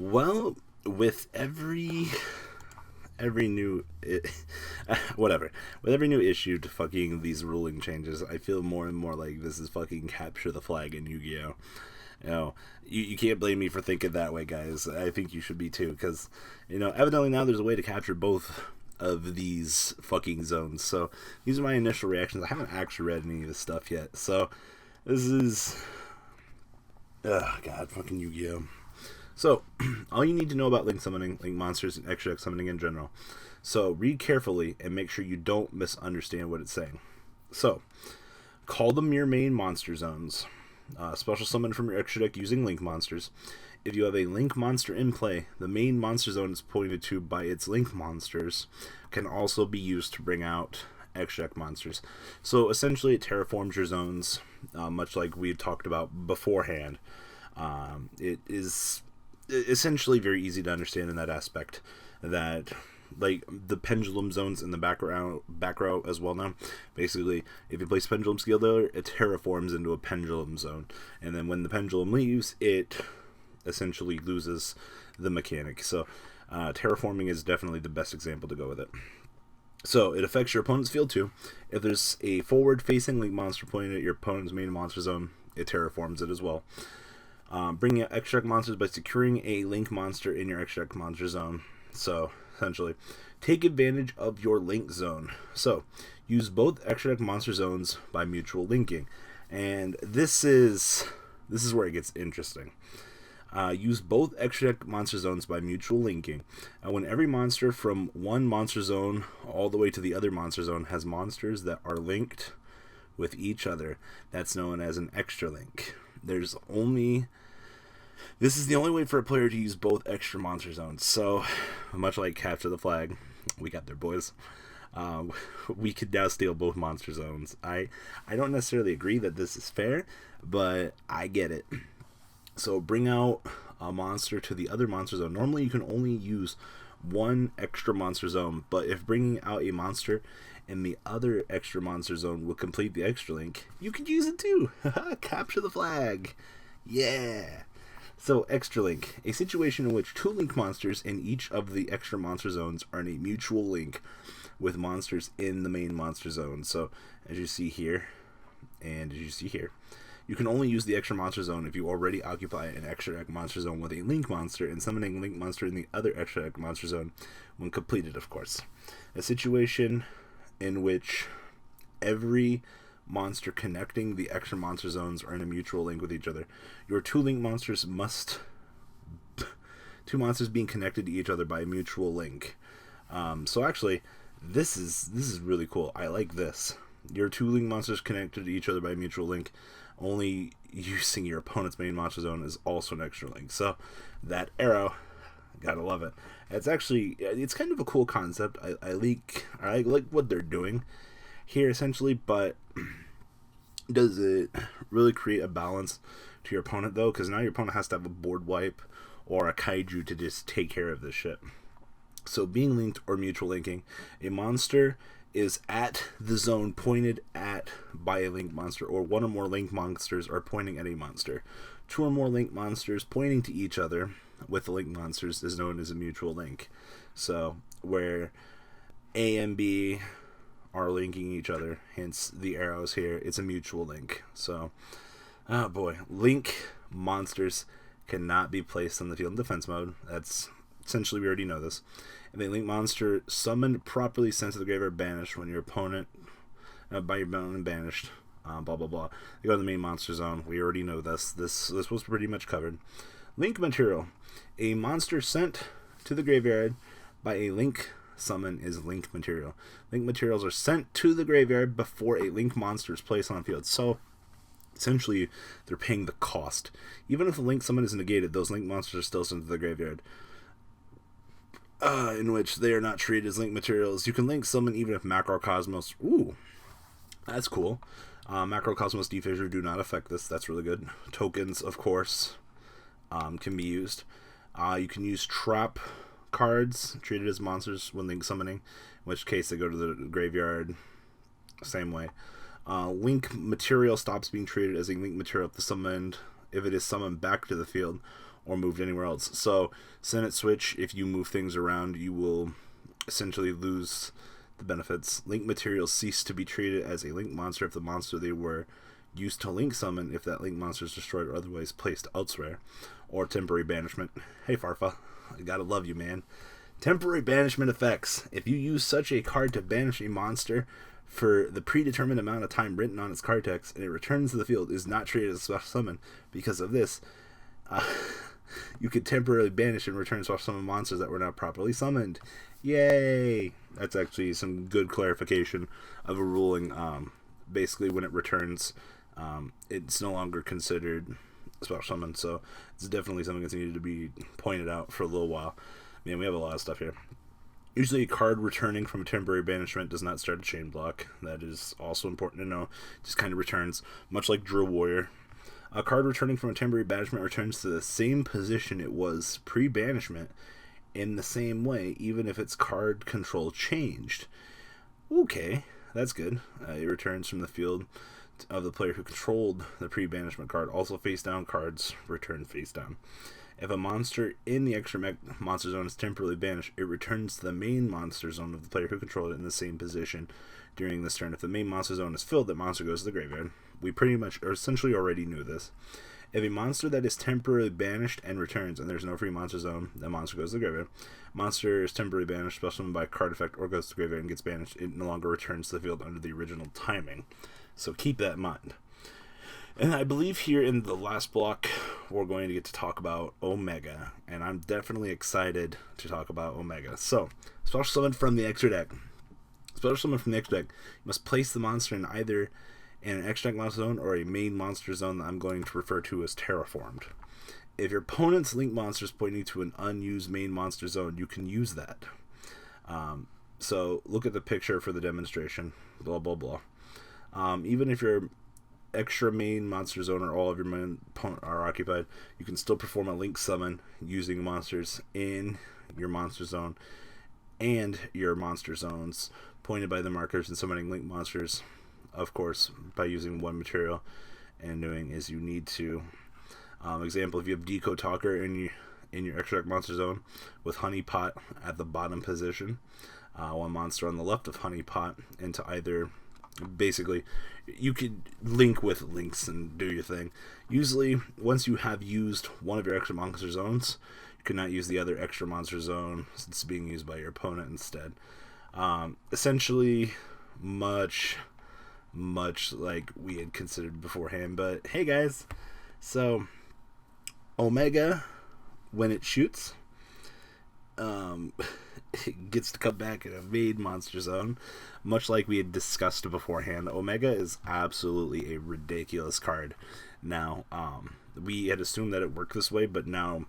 Well, with every new whatever, with every new issue to fucking these ruling changes, I feel more and more like this is fucking capture the flag in Yu-Gi-Oh. You can't blame me for thinking that way, guys. I think you should be too, because evidently now there's a way to capture both of these fucking zones. So these are my initial reactions. I haven't actually read any of this stuff yet, so this is god, fucking Yu-Gi-Oh. So, all you need to know about link summoning, link monsters, and extra deck summoning in general. So, read carefully and make sure you don't misunderstand what it's saying. So, call them your main monster zones. Special summon from your extra deck using link monsters. If you have a link monster in play, the main monster zone is pointed to by its link monsters, can also be used to bring out extra deck monsters. So, essentially, it terraforms your zones, much like we had talked about beforehand. It is essentially very easy to understand in that aspect, that like the pendulum zones in the back row as well. Now basically, if you place pendulum scale there, it terraforms into a pendulum zone, and then when the pendulum leaves, it essentially loses the mechanic. So terraforming is definitely the best example to go with it. So it affects your opponent's field too. If there's a forward facing link monster pointed at your opponent's main monster zone, it terraforms it as well. Bringing out extra deck monsters by securing a link monster in your extra deck monster zone. So, essentially, take advantage of your link zone. So, use both extra deck monster zones by mutual linking. And this is where it gets interesting. Use both extra deck monster zones by mutual linking. When every monster from one monster zone all the way to the other monster zone has monsters that are linked with each other, that's known as an extra link. This is the only way for a player to use both extra monster zones. So, much like Capture the Flag, we got their boys. We could now steal both monster zones. I don't necessarily agree that this is fair, but I get it. So, bring out a monster to the other monster zone. Normally, you can only use one extra monster zone, but if bringing out a monster in the other extra monster zone will complete the extra link, you could use it too. Capture the Flag. Yeah. So, extra link, a situation in which two link monsters in each of the extra monster zones are in a mutual link with monsters in the main monster zone. So, as you see here, and as you see here, you can only use the extra monster zone if you already occupy an extra deck monster zone with a link monster, and summoning a link monster in the other extra deck monster zone when completed, of course. A situation in which every monster connecting the extra monster zones are in a mutual link with each other. Your two monsters being connected to each other by a mutual link. So actually, this is really cool. I like this. Your two link monsters connected to each other by a mutual link. Only using your opponent's main monster zone is also an extra link. So that arrow, gotta love it. It's kind of a cool concept. I like what they're doing here essentially, but does it really create a balance to your opponent though? Because now your opponent has to have a board wipe or a kaiju to just take care of this shit. So being linked or mutual linking, a monster is at the zone pointed at by a link monster, or one or more link monsters are pointing at a monster. Two or more link monsters pointing to each other with the link monsters is known as a mutual link. So where A and B are linking each other, hence the arrows here, it's a mutual link. So, oh boy, link monsters cannot be placed on the field in defense mode. That's essentially, we already know this. If a link monster summoned properly sent to the graveyard banished when your opponent by your opponent banished, blah blah blah. They go to the main monster zone. We already know this. This was pretty much covered. Link material: a monster sent to the graveyard by a link summon is link material. Link materials are sent to the graveyard before a link monster is placed on the field. So essentially, they're paying the cost. Even if the link summon is negated, those link monsters are still sent to the graveyard. In which they are not treated as link materials. You can link summon even if Macrocosmos. Ooh, that's cool. Macrocosmos Defissure do not affect this. That's really good. Tokens, of course, can be used. You can use trap cards treated as monsters when link summoning, in which case they go to the graveyard. Same way. Link material stops being treated as a link material if it is summoned back to the field, or moved anywhere else. So Senate Switch, if you move things around, you will essentially lose the benefits. Link materials cease to be treated as a link monster if the monster they were used to link summon if that link monster is destroyed or otherwise placed elsewhere. Or temporary banishment. Hey Farfa, I gotta love you, man. Temporary banishment effects. If you use such a card to banish a monster for the predetermined amount of time written on its card text and it returns to the field, is not treated as a special summon. Because of this, you could temporarily banish and return special summon monsters that were not properly summoned. Yay! That's actually some good clarification of a ruling. Basically, when it returns, it's no longer considered a special summon, so it's definitely something that's needed to be pointed out for a little while. Man, we have a lot of stuff here. Usually a card returning from a temporary banishment does not start a chain block. That is also important to know. Just kind of returns, much like Drill Warrior. A card returning from a temporary banishment returns to the same position it was pre-banishment in the same way, even if its card control changed. Okay, that's good. It returns from the field of the player who controlled the pre-banishment card. Also, face-down cards return face-down. If a monster in the extra monster zone is temporarily banished, it returns to the main monster zone of the player who controlled it in the same position during this turn. If the main monster zone is filled, that monster goes to the graveyard. We pretty much, or essentially already knew this. If a monster that is temporarily banished and returns, and there's no free monster zone, that monster goes to the graveyard. Monster is temporarily banished, special summoned by a card effect, or goes to the graveyard and gets banished. It no longer returns to the field under the original timing. So keep that in mind. And I believe here in the last block, we're going to get to talk about Omega. And I'm definitely excited to talk about Omega. So, special summon from the extra deck. Special summon from the extra deck. You must place the monster in either an extra deck monster zone or a main monster zone that I'm going to refer to as terraformed. If your opponent's link monster is pointing to an unused main monster zone, you can use that. So, look at the picture for the demonstration. Blah, blah, blah. Even if your extra main monster zone or all of your main opponent are occupied, you can still perform a link summon using monsters in your monster zone and your monster zones pointed by the markers and summoning link monsters, of course, by using one material and doing as you need to. Example, if you have Deco Talker in your extra deck monster zone with Honey Pot at the bottom position, one monster on the left of Honey Pot into either. Basically, you could link with links and do your thing. Usually, once you have used one of your extra monster zones, you cannot use the other extra monster zone since it's being used by your opponent instead. Essentially, much like we had considered beforehand. But hey guys, so Omega, when it shoots, it gets to come back in a main monster zone, much like we had discussed beforehand. Omega is absolutely a ridiculous card. Now, we had assumed that it worked this way, but now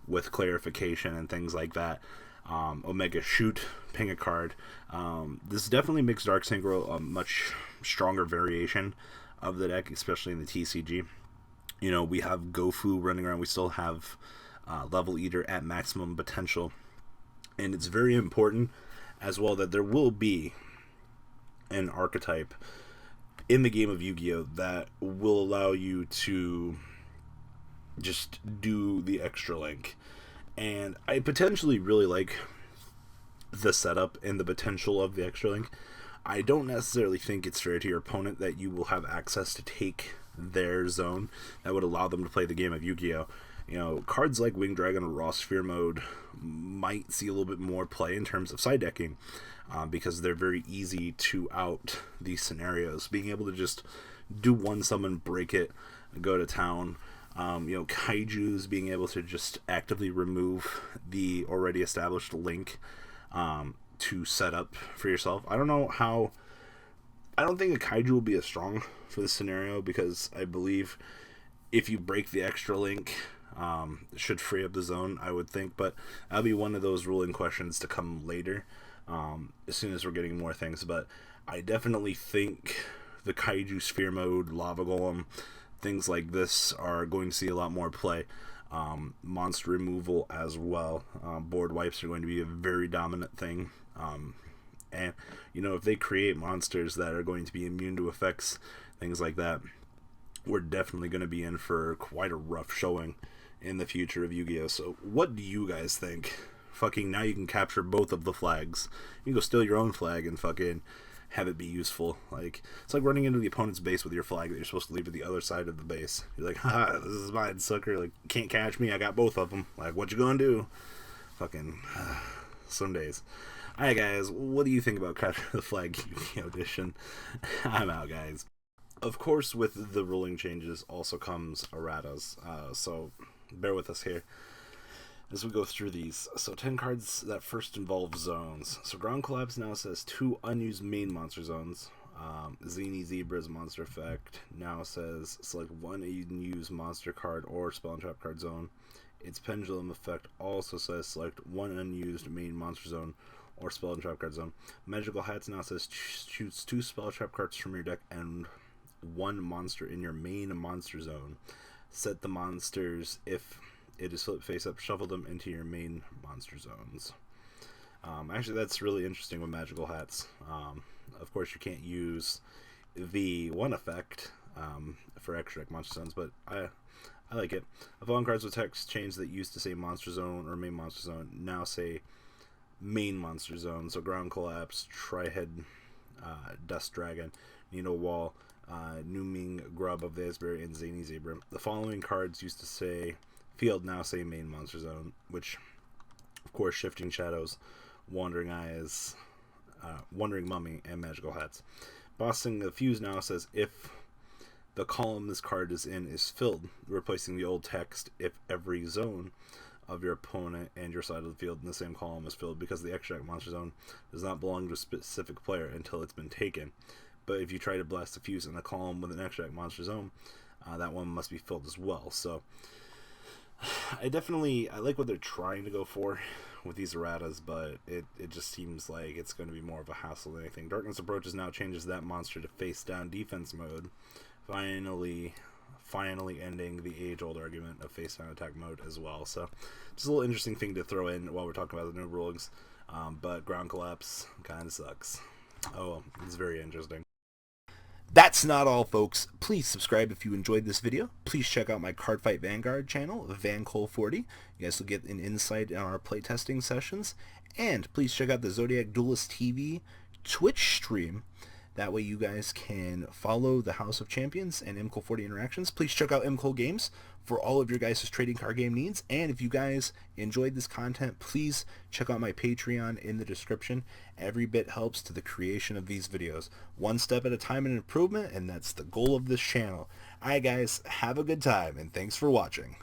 with clarification and things like that, Omega shoot, ping a card. This definitely makes Dark Synchro a much stronger variation of the deck, especially in the TCG. You know, we have Gofu running around. We still have Level Eater at maximum potential. And it's very important as well that there will be an archetype in the game of Yu-Gi-Oh! That will allow you to just do the extra link. And I potentially really like the setup and the potential of the extra link. I don't necessarily think it's fair to your opponent that you will have access to take their zone that would allow them to play the game of Yu-Gi-Oh! You know, cards like Winged Dragon or Raw Sphere Mode might see a little bit more play in terms of side decking because they're very easy to out these scenarios. Being able to just do one summon, break it, go to town. Kaijus being able to just actively remove the already established link to set up for yourself. I don't think a Kaiju will be as strong for this scenario because I believe if you break the extra link, should free up the zone, I would think, but that'll be one of those ruling questions to come later, as soon as we're getting more things. But I definitely think the Kaiju Sphere Mode, Lava Golem, things like this are going to see a lot more play. Monster removal as well. Board wipes are going to be a very dominant thing. And, if they create monsters that are going to be immune to effects, things like that, we're definitely going to be in for quite a rough showing in the future of Yu-Gi-Oh. So what do you guys think? Fucking now you can capture both of the flags. You can go steal your own flag and fucking have it be useful. Like, it's like running into the opponent's base with your flag that you're supposed to leave at the other side of the base. You're like, haha, this is mine, sucker. Like, can't catch me. I got both of them. Like, what you gonna do? Fucking some days. Alright, guys, what do you think about Capture the Flag Yu-Gi-Oh! Edition? I'm out, guys. Of course, with the ruling changes also comes Erratas, so bear with us here as we go through these. So 10 cards that first involve zones. So Ground Collapse now says 2 unused main monster zones. Zini Zebra's monster effect now says select 1 unused monster card or spell and trap card zone. Its pendulum effect also says select 1 unused main monster zone or spell and trap card zone. Magical Hats now says choose 2 spell trap cards from your deck and 1 monster in your main monster zone. Set the monsters, if it is flipped face up, shuffle them into your main monster zones. Actually, that's really interesting with Magical Hats. Of course, you can't use the one effect for extra deck monster zones, but I like it. Following cards with text change that used to say monster zone or main monster zone now say main monster zone. So Ground Collapse, Trihead, Dust Dragon, Nino Wall, New Ming Grub of the Asbury, and Zany Zebra. The following cards used to say field now say main monster zone, which of course Shifting Shadows, Wandering Eyes, Wandering Mummy, and Magical Hats. Bossing the Fuse now says if the column this card is in is filled, replacing the old text if every zone of your opponent and your side of the field in the same column is filled, because the extra monster zone does not belong to a specific player until it's been taken. But if you try to blast a fuse in a column with an extra monster zone, that one must be filled as well. So I like what they're trying to go for with these erratas, but it just seems like it's going to be more of a hassle than anything. Darkness Approaches now changes that monster to face down defense mode, finally ending the age-old argument of face down attack mode as well. So just a little interesting thing to throw in while we're talking about the new rulings. But Ground Collapse kind of sucks. Oh well, it's very interesting. That's not all, folks. Please subscribe if you enjoyed this video. Please check out my Cardfight Vanguard channel, VanCole40. You guys will get an insight on our playtesting sessions. And please check out the Zodiac Duelist TV Twitch stream. That way you guys can follow the House of Champions and MCole40 interactions. Please check out MCole Games for all of your guys' trading card game needs. And if you guys enjoyed this content, please check out my Patreon in the description. Every bit helps to the creation of these videos. One step at a time in improvement, and that's the goal of this channel. Alright guys, have a good time, and thanks for watching.